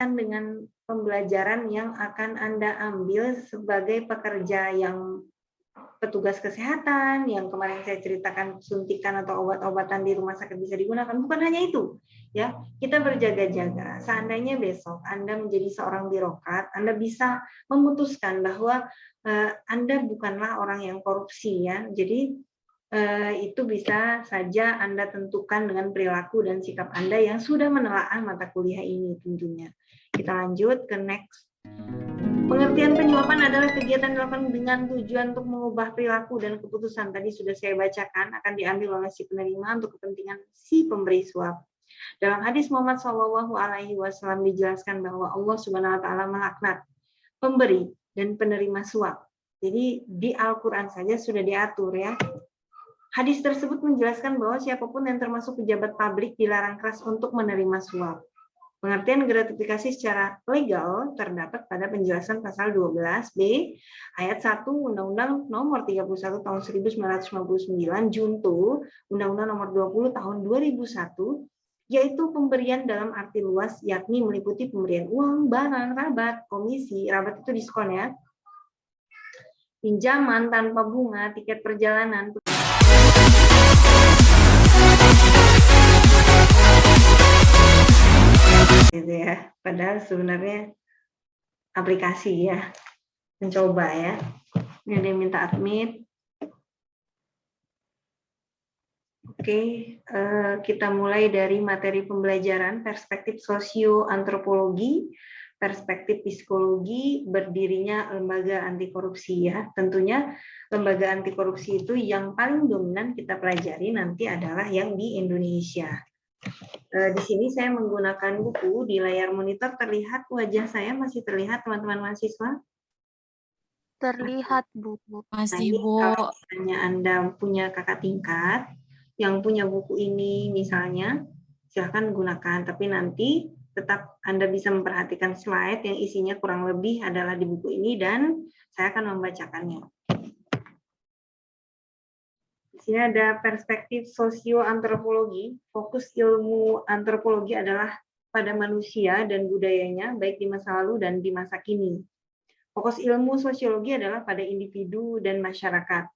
dengan pembelajaran yang akan Anda ambil sebagai pekerja yang petugas kesehatan, yang kemarin saya ceritakan suntikan atau obat-obatan di rumah sakit bisa digunakan, bukan hanya itu. Ya, kita berjaga-jaga. Seandainya besok Anda menjadi seorang birokrat, Anda bisa memutuskan bahwa Anda bukanlah orang yang korupsi ya. Jadi itu bisa saja Anda tentukan dengan perilaku dan sikap Anda yang sudah menelaah mata kuliah ini tentunya. Kita lanjut ke next. Pengertian penyuapan adalah kegiatan dilakukan dengan tujuan untuk mengubah perilaku dan keputusan. Tadi sudah saya bacakan, akan diambil oleh si penerima untuk kepentingan si pemberi suap. Dalam hadis Muhammad SAW dijelaskan bahwa Allah Subhanahu Wa Taala melaknat pemberi dan penerima suap. Jadi di Al-Quran saja sudah diatur ya. Hadis tersebut menjelaskan bahwa siapapun yang termasuk pejabat publik dilarang keras untuk menerima suap. Pengertian gratifikasi secara legal terdapat pada penjelasan pasal 12B ayat 1 Undang-Undang Nomor 31 Tahun 1999 Junto Undang-Undang Nomor 20 Tahun 2001, yaitu pemberian dalam arti luas, yakni meliputi pemberian uang, barang, rabat, komisi, rabat itu diskon ya, pinjaman tanpa bunga, tiket perjalanan, gitu ya. Padahal sebenarnya aplikasi ya, mencoba ya. Ini ada yang minta admit. Oke, kita mulai dari materi pembelajaran perspektif sosio-antropologi, perspektif psikologi, berdirinya lembaga anti korupsi ya. Tentunya lembaga anti korupsi itu yang paling dominan kita pelajari nanti adalah yang di Indonesia. Di sini saya menggunakan buku, di layar monitor terlihat wajah saya, masih terlihat teman-teman mahasiswa? Terlihat, Bu. Masih, Bu. Kalau misalnya Anda punya kakak tingkat yang punya buku ini misalnya, silahkan gunakan, tapi nanti tetap Anda bisa memperhatikan slide yang isinya kurang lebih adalah di buku ini dan saya akan membacakannya. Di sini ada perspektif sosio-antropologi. Fokus ilmu antropologi adalah pada manusia dan budayanya, baik di masa lalu dan di masa kini. Fokus ilmu sosiologi adalah pada individu dan masyarakat.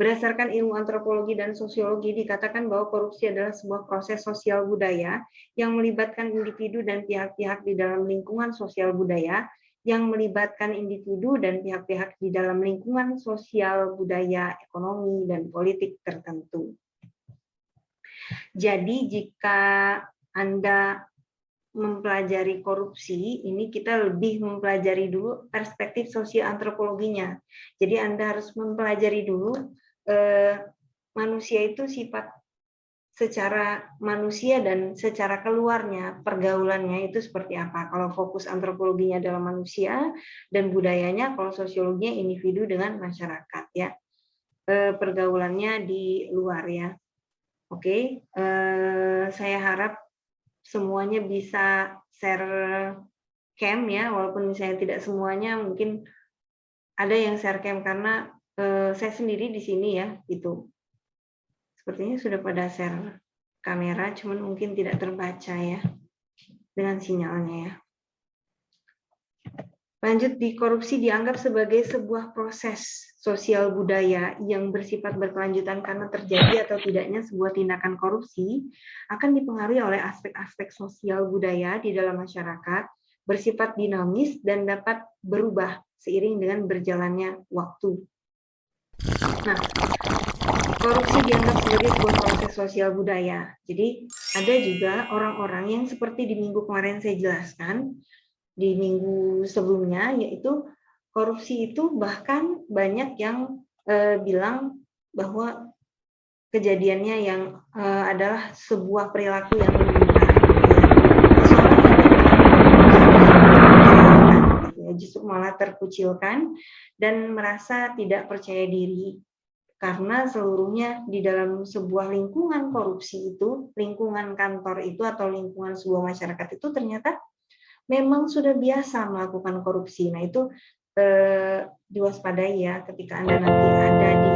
Berdasarkan ilmu antropologi dan sosiologi, dikatakan bahwa korupsi adalah sebuah proses sosial budaya yang melibatkan individu dan pihak-pihak di dalam lingkungan sosial budaya, yang melibatkan individu dan pihak-pihak di dalam lingkungan sosial, budaya, ekonomi, dan politik tertentu. Jadi jika Anda mempelajari korupsi, ini kita lebih mempelajari dulu perspektif sosio-antropologinya. Jadi Anda harus mempelajari dulu manusia itu sifat secara manusia dan secara keluarnya, pergaulannya itu seperti apa. Kalau fokus antropologinya adalah manusia dan budayanya, kalau sosiologinya individu dengan masyarakat ya. Pergaulannya di luar ya. Oke, saya harap semuanya bisa share cam ya, walaupun misalnya tidak semuanya, mungkin ada yang share cam karena saya sendiri di sini ya, gitu. Sepertinya sudah pada share kamera, cuman mungkin tidak terbaca ya dengan sinyalnya ya. Lanjut, di korupsi dianggap sebagai sebuah proses sosial budaya yang bersifat berkelanjutan karena terjadi atau tidaknya sebuah tindakan korupsi akan dipengaruhi oleh aspek-aspek sosial budaya di dalam masyarakat, bersifat dinamis dan dapat berubah seiring dengan berjalannya waktu. Nah, korupsi dianggap sebagai sebuah proses sosial budaya. Jadi ada juga orang-orang yang seperti di minggu kemarin saya jelaskan, di minggu sebelumnya, yaitu korupsi itu bahkan banyak yang bilang bahwa kejadiannya yang adalah sebuah perilaku yang menyimpang. Justru malah terkucilkan dan merasa tidak percaya diri karena seluruhnya di dalam sebuah lingkungan korupsi itu, lingkungan kantor itu atau lingkungan sebuah masyarakat itu ternyata memang sudah biasa melakukan korupsi. Nah itu diwaspadai ya ketika Anda nanti ada di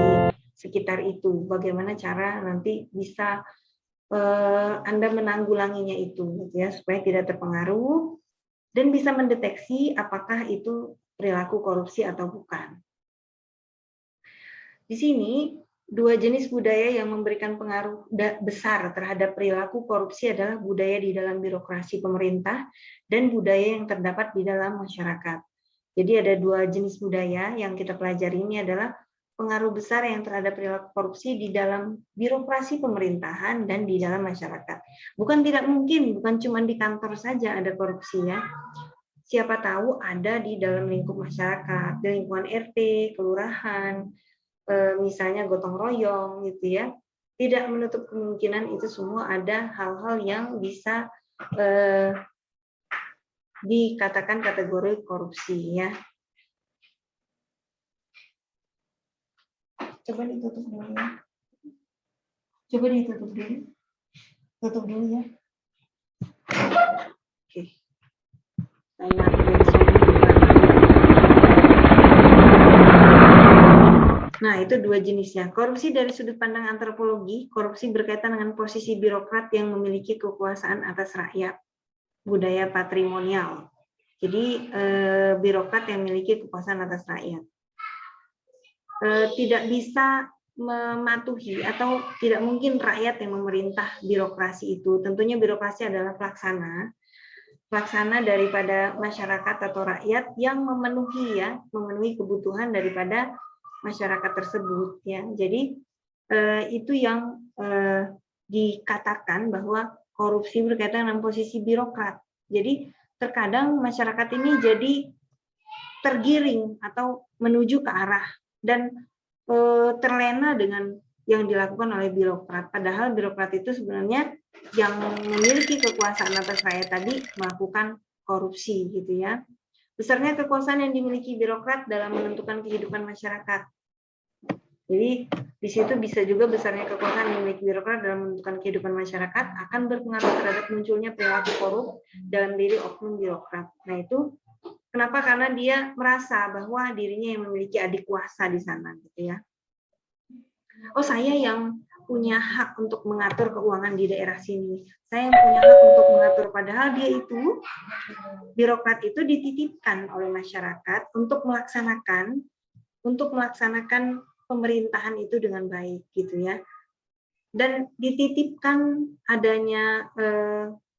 sekitar itu, bagaimana cara nanti bisa Anda menanggulanginya itu, gitu ya, supaya tidak terpengaruh dan bisa mendeteksi apakah itu perilaku korupsi atau bukan. Di sini, dua jenis budaya yang memberikan pengaruh besar terhadap perilaku korupsi adalah budaya di dalam birokrasi pemerintah dan budaya yang terdapat di dalam masyarakat. Jadi ada dua jenis budaya yang kita pelajari ini adalah pengaruh besar yang terhadap perilaku korupsi di dalam birokrasi pemerintahan dan di dalam masyarakat. Bukan tidak mungkin, bukan cuma di kantor saja ada korupsi ya. Siapa tahu ada di dalam lingkup masyarakat, di lingkungan RT, kelurahan, misalnya gotong royong gitu ya, tidak menutup kemungkinan itu semua ada hal-hal yang bisa dikatakan kategori korupsi ya. Coba ditutup dulu ya. Coba ditutup dulu. Tutup dulu ya. Oke. Saya Nah, itu dua jenisnya. Korupsi dari sudut pandang antropologi, korupsi berkaitan dengan posisi birokrat yang memiliki kekuasaan atas rakyat, budaya patrimonial. Jadi, birokrat yang memiliki kekuasaan atas rakyat. Tidak bisa mematuhi atau tidak mungkin rakyat yang memerintah birokrasi itu. Tentunya birokrasi adalah pelaksana daripada masyarakat atau rakyat yang memenuhi kebutuhan daripada masyarakat tersebut ya. Jadi itu yang dikatakan bahwa korupsi berkaitan dengan posisi birokrat. Jadi terkadang masyarakat ini jadi tergiring atau menuju ke arah dan terlena dengan yang dilakukan oleh birokrat. Padahal birokrat itu sebenarnya yang memiliki kekuasaan atas rakyat tadi melakukan korupsi gitu ya. Besarnya kekuasaan yang dimiliki birokrat dalam menentukan kehidupan masyarakat. Jadi di situ bisa juga besarnya kekuasaan yang dimiliki birokrat dalam menentukan kehidupan masyarakat akan berpengaruh terhadap munculnya perilaku korup dalam diri oknum birokrat. Nah itu kenapa? Karena dia merasa bahwa dirinya yang memiliki adik kuasa di sana, gitu ya. Oh, saya yang punya hak untuk mengatur keuangan di daerah sini. Saya yang punya hak untuk mengatur, padahal dia itu, birokrat itu dititipkan oleh masyarakat untuk melaksanakan pemerintahan itu dengan baik, gitu ya. Dan dititipkan adanya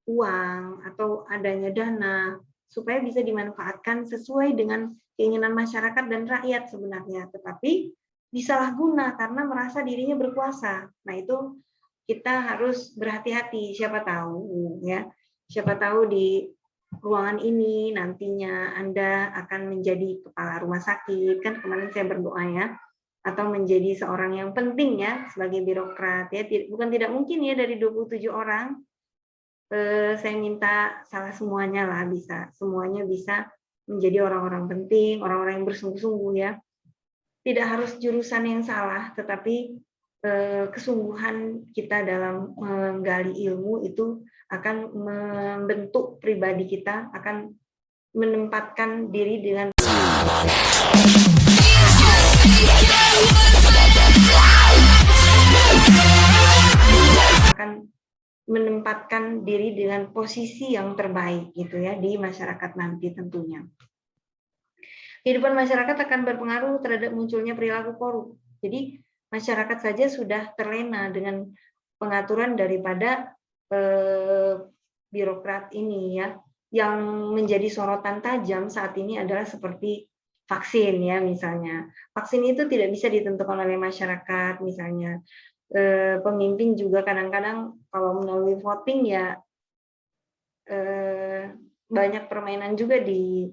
uang atau adanya dana supaya bisa dimanfaatkan sesuai dengan keinginan masyarakat dan rakyat sebenarnya, tetapi disalahguna karena merasa dirinya berkuasa. Nah, itu kita harus berhati-hati, siapa tahu ya. Siapa tahu di ruangan ini nantinya Anda akan menjadi kepala rumah sakit, kan kemarin saya berdoa ya, atau menjadi seorang yang penting ya sebagai birokrat ya. Bukan tidak mungkin ya dari 27 orang saya minta salah semuanya lah bisa, semuanya bisa menjadi orang-orang penting, orang-orang yang bersungguh-sungguh ya. Tidak harus jurusan yang salah, tetapi kesungguhan kita dalam menggali ilmu itu akan membentuk pribadi kita, akan menempatkan diri dengan akan menempatkan diri dengan posisi yang terbaik gitu ya di masyarakat nanti tentunya. Kehidupan masyarakat akan berpengaruh terhadap munculnya perilaku korup. Jadi masyarakat saja sudah terlena dengan pengaturan daripada birokrat ini ya. Yang menjadi sorotan tajam saat ini adalah seperti vaksin ya misalnya. Vaksin itu tidak bisa ditentukan oleh masyarakat misalnya. Pemimpin juga kadang-kadang kalau melalui voting ya banyak permainan juga di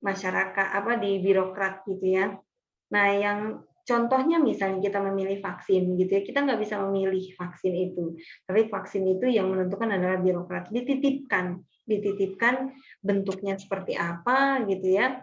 masyarakat di birokrat gitu ya. Nah yang contohnya misalnya kita memilih vaksin gitu ya, kita nggak bisa memilih vaksin itu, tapi vaksin itu yang menentukan adalah birokrat, dititipkan bentuknya seperti apa gitu ya,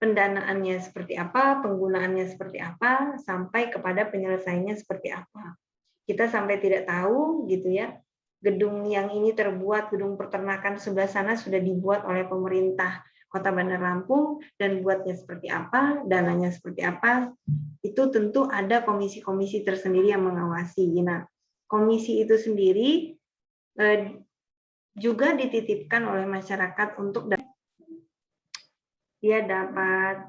pendanaannya seperti apa, penggunaannya seperti apa, sampai kepada penyelesaiannya seperti apa. Kita sampai tidak tahu gitu ya, gedung yang ini terbuat, gedung peternakan sebelah sana sudah dibuat oleh pemerintah Kota Bandar Lampung dan buatnya seperti apa, dananya seperti apa, itu tentu ada komisi-komisi tersendiri yang mengawasi. Nah, komisi itu sendiri juga dititipkan oleh masyarakat untuk dia dapat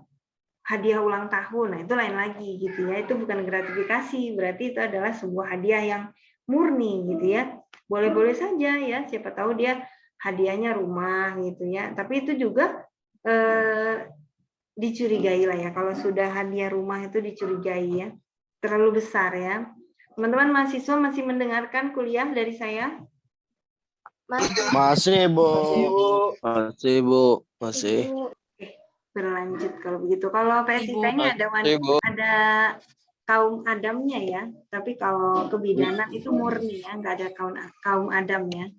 hadiah ulang tahun, nah itu lain lagi gitu ya, itu bukan gratifikasi, berarti itu adalah sebuah hadiah yang murni gitu ya. Boleh-boleh saja ya, siapa tahu dia hadiahnya rumah gitu ya, tapi itu juga dicurigai lah ya, kalau sudah hadiah rumah itu dicurigai ya, terlalu besar ya. Teman-teman mahasiswa masih mendengarkan kuliah dari saya? Masih, Bu. Masih, Bu. Masih. Berlanjut kalau begitu. Kalau PSIK-nya ada kaum Adamnya ya, tapi kalau kebidanan itu murni ya, nggak ada kaum Adamnya.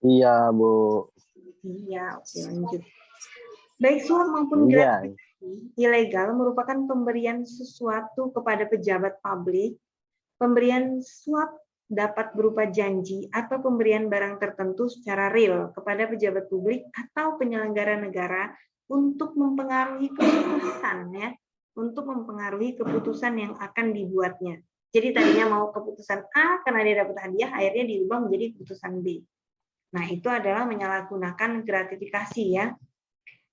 Iya, Bu. Iya, oke lanjut. Baik suap maupun gratifikasi ilegal merupakan pemberian sesuatu kepada pejabat publik. Pemberian suap dapat berupa janji atau pemberian barang tertentu secara real kepada pejabat publik atau penyelenggara negara untuk mempengaruhi keputusan ya, untuk mempengaruhi keputusan yang akan dibuatnya. Jadi tadinya mau keputusan A karena dia dapat hadiah, akhirnya diubah menjadi keputusan B. Nah, itu adalah menyalahgunakan gratifikasi ya.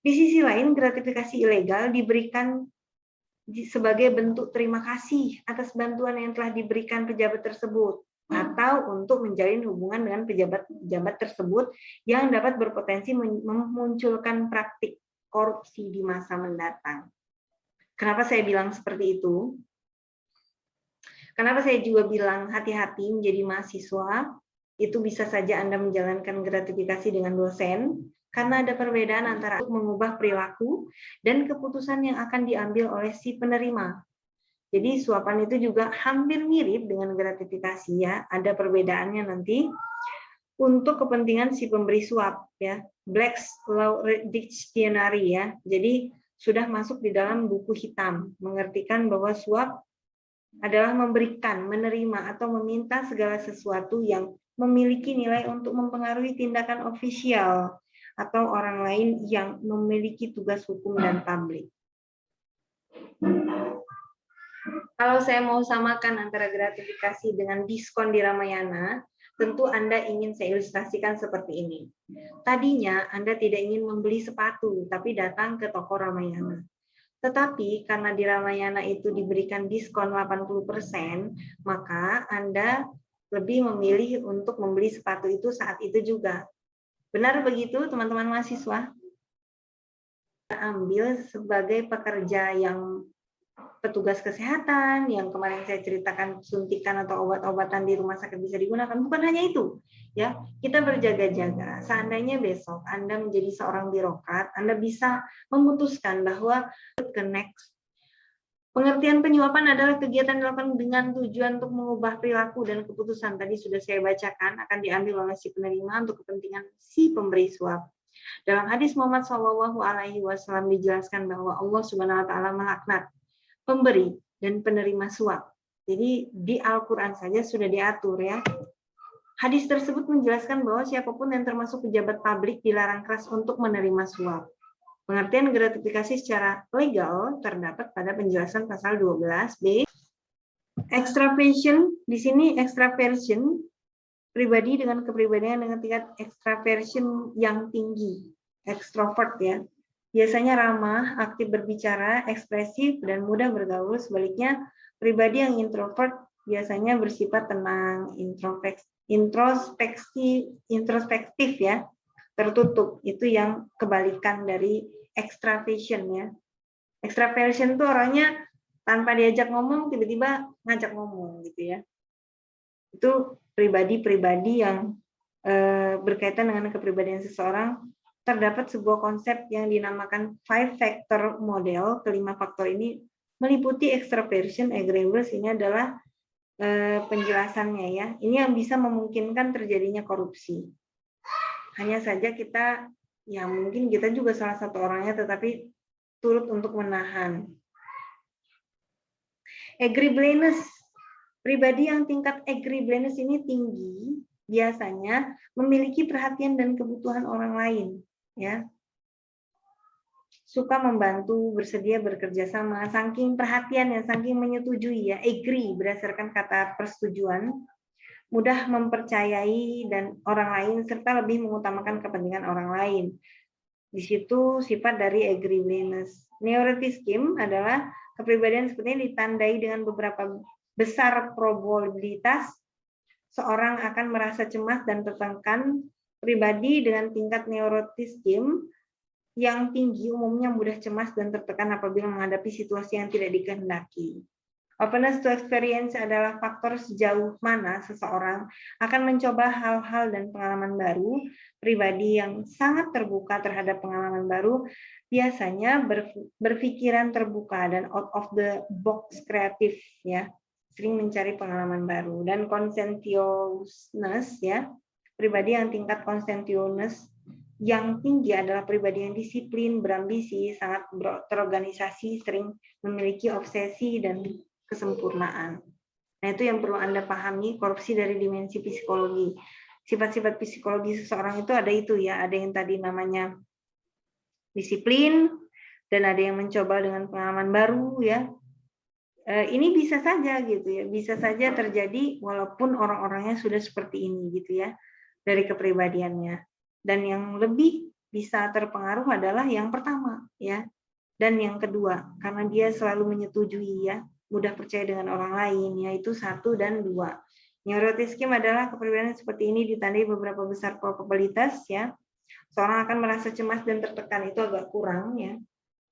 Di sisi lain, gratifikasi ilegal diberikan sebagai bentuk terima kasih atas bantuan yang telah diberikan pejabat tersebut atau untuk menjalin hubungan dengan pejabat tersebut yang dapat berpotensi memunculkan praktik korupsi di masa mendatang. Kenapa saya bilang seperti itu? Kenapa saya juga bilang hati-hati menjadi mahasiswa, itu bisa saja Anda menjalankan gratifikasi dengan dosen, karena ada perbedaan antara mengubah perilaku dan keputusan yang akan diambil oleh si penerima. Jadi suapan itu juga hampir mirip dengan gratifikasi ya, ada perbedaannya nanti untuk kepentingan si pemberi suap ya. Black's Law Dictionary ya. Jadi sudah masuk di dalam buku hitam, mengertikan bahwa suap adalah memberikan, menerima atau meminta segala sesuatu yang memiliki nilai untuk mempengaruhi tindakan ofisial atau orang lain yang memiliki tugas hukum dan publik. Kalau saya mau samakan antara gratifikasi dengan diskon di Ramayana, tentu Anda ingin saya ilustrasikan seperti ini. Tadinya Anda tidak ingin membeli sepatu, tapi datang ke toko Ramayana. Tetapi karena di Ramayana itu diberikan diskon 80%, maka Anda lebih memilih untuk membeli sepatu itu saat itu juga. Benar begitu, teman-teman mahasiswa? Ambil sebagai pekerja yang petugas kesehatan, yang kemarin saya ceritakan suntikan atau obat-obatan di rumah sakit bisa digunakan. Bukan hanya itu, ya. Kita berjaga-jaga. Seandainya besok Anda menjadi seorang birokrat, Anda bisa memutuskan bahwa ke next. Pengertian penyuapan adalah kegiatan dilakukan dengan tujuan untuk mengubah perilaku dan keputusan. Tadi sudah saya bacakan, akan diambil oleh si penerima untuk kepentingan si pemberi suap. Dalam hadis Muhammad SAW dijelaskan bahwa Allah Subhanahu Wa Taala melaknat pemberi dan penerima suap. Jadi di Al-Quran saja sudah diatur ya. Hadis tersebut menjelaskan bahwa siapapun yang termasuk pejabat publik dilarang keras untuk menerima suap. Pengertian gratifikasi secara legal terdapat pada penjelasan pasal 12b. Extraversion, di sini extraversion, pribadi dengan kepribadian dengan tingkat extraversion yang tinggi, extrovert ya. Biasanya ramah, aktif berbicara, ekspresif, dan mudah bergaul. Sebaliknya, pribadi yang introvert biasanya bersifat tenang, introspektif ya, tertutup. Itu yang kebalikan dari extraversion ya. Extraversion itu orangnya tanpa diajak ngomong, tiba-tiba ngajak ngomong gitu ya. Itu pribadi-pribadi yang berkaitan dengan kepribadian seseorang. Terdapat sebuah konsep yang dinamakan 5 factor model. Kelima faktor ini meliputi extraversion, agreeableness, ini adalah penjelasannya ya. Ini yang bisa memungkinkan terjadinya korupsi. Hanya saja kita, ya mungkin kita juga salah satu orangnya, tetapi turut untuk menahan. Agreeableness, pribadi yang tingkat agreeableness ini tinggi, biasanya memiliki perhatian dan kebutuhan orang lain. Ya, suka membantu, bersedia bekerja sama, saking perhatian ya, saking menyetujui ya, agree berdasarkan kata persetujuan, mudah mempercayai dan orang lain serta lebih mengutamakan kepentingan orang lain. Di situ sifat dari agreeableness. Neuroticism adalah kepribadian seperti ini ditandai dengan beberapa besar probabilitas seorang akan merasa cemas dan tertekan. Pribadi dengan tingkat neuroticism yang tinggi umumnya mudah cemas dan tertekan apabila menghadapi situasi yang tidak dikehendaki. Openness to experience adalah faktor sejauh mana seseorang akan mencoba hal-hal dan pengalaman baru. Pribadi yang sangat terbuka terhadap pengalaman baru biasanya berpikiran terbuka dan out of the box kreatif, ya, sering mencari pengalaman baru. Dan conscientiousness, ya, pribadi yang tingkat conscientiousness yang tinggi adalah pribadi yang disiplin, berambisi, sangat terorganisasi, sering memiliki obsesi dan kesempurnaan. Nah, itu yang perlu Anda pahami, korupsi dari dimensi psikologi. Sifat-sifat psikologi seseorang itu ada itu, ya, ada yang tadi namanya disiplin, dan ada yang mencoba dengan pengalaman baru, ya. Ini bisa saja gitu, ya, bisa saja terjadi walaupun orang-orangnya sudah seperti ini gitu, ya, dari kepribadiannya. Dan yang lebih bisa terpengaruh adalah yang pertama, ya, dan yang kedua, karena dia selalu menyetujui, ya, mudah percaya dengan orang lain, yaitu 1 dan 2. Neuroticism adalah kepribadian seperti ini ditandai beberapa besar probabilitas, ya. Seorang akan merasa cemas dan tertekan, itu agak kurang, ya.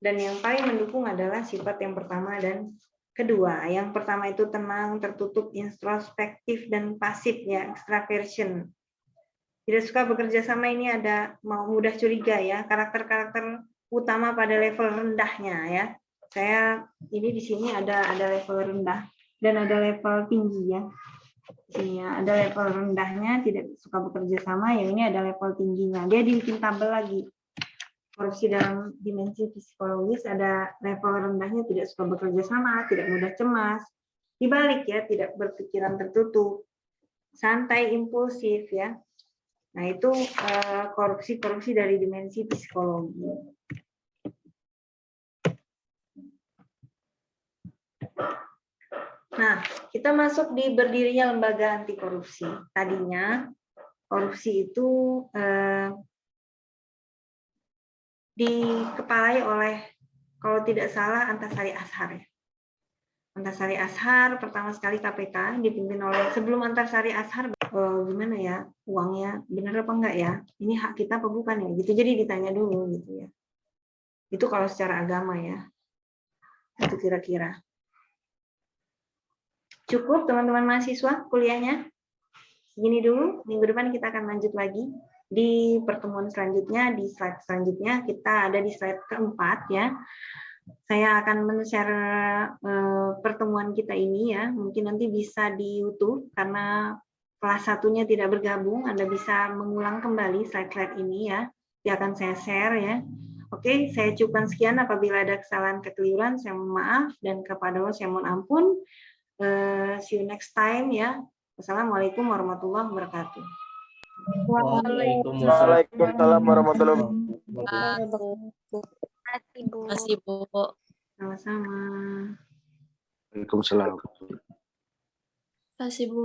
Dan yang paling mendukung adalah sifat yang pertama dan kedua. Yang pertama itu tenang, tertutup, introspektif, dan pasif, ya, extraversion. Tidak suka bekerja sama ini ada mau mudah curiga, ya, karakter-karakter utama pada level rendahnya, ya. Saya ini di sini ada level rendah dan ada level tinggi, ya. Sini, ya, ada level rendahnya tidak suka bekerja sama, ya, ini ada level tingginya. Dia dibikin tabel lagi. Korupsi dalam dimensi psikologis ada level rendahnya tidak suka bekerja sama, tidak mudah cemas. Dibalik, ya, tidak berpikiran tertutup, santai, impulsif, ya. Nah, itu korupsi dari dimensi psikologi. Nah, kita masuk di berdirinya lembaga anti korupsi. Tadinya korupsi itu dikepalai oleh, kalau tidak salah, Antasari Ashar. Antasari Ashar pertama sekali KPK dipimpin oleh, sebelum Antasari Ashar gimana ya uangnya benar apa enggak, ya, ini hak kita apa bukan, ya, gitu, jadi ditanya dulu gitu, ya. Itu kalau secara agama, ya, itu kira-kira cukup teman-teman mahasiswa kuliahnya segini dulu. Minggu depan kita akan lanjut lagi di pertemuan selanjutnya, di slide selanjutnya. Kita ada di slide keempat, ya. Saya akan men-share pertemuan kita ini, ya. Mungkin nanti bisa di YouTube karena kelas satunya tidak bergabung. Anda bisa mengulang kembali slide-slide ini, ya. Dia akan saya share, ya. Oke, saya cukupkan sekian. Apabila ada kesalahan kekeliruan, saya mohon maaf, dan kepada Allah saya mohon ampun. See you next time, ya. Wassalamualaikum warahmatullahi wabarakatuh. Waalaikumsalam warahmatullahi Terima kasih, Bu. Sama-sama. wabarakatuh. Terima kasih, Bu.